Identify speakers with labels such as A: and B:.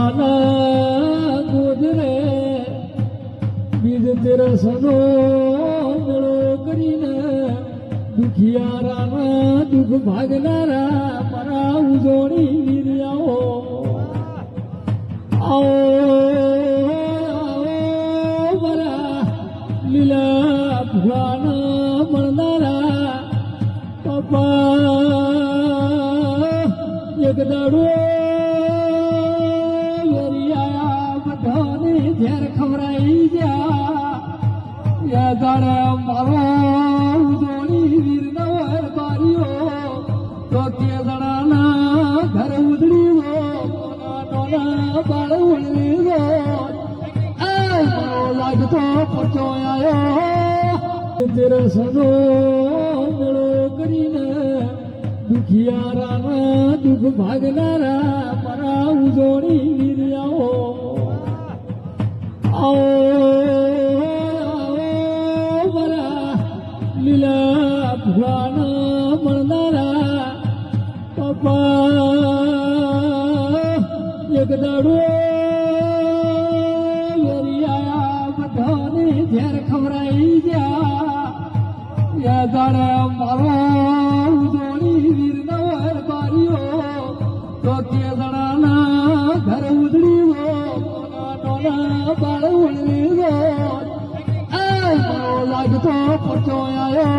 A: કોસલાના ગોદરે બીજ તેરસનો મેળો કરીને દુખિયારાના દુઃખ ભાગનારા મારા ઉજોણી વીર્યાઓ આવો મારા લીલા ભુવાના મળનારા પપ્પા એક દાડો ઝેર ખવરાઈ ગયા દાડે મારો ઉજોણી વીર નો બારીઓ તો કે દડાના ઘર ઉજળીઓ નાના બાળ ઉજળીઓ લાગતો પડતો આવ્યો તેરસનો મેળો કરીને દુખિયારાના દુઃખ ભાગનારા મારા ઉજોણી વીર્યાઓ મારા લીલા ભુવાના મળનારા પપ્પા એક દાડો બધાને ઝેર ખવરાઈ ગયા દાડે મારો ઉજોણી વીર નો બારીઓ તો કે દડાના ઘર ઉજળીઓ બાળ ઉજળીઓ લાગતો પડતો આવ્યો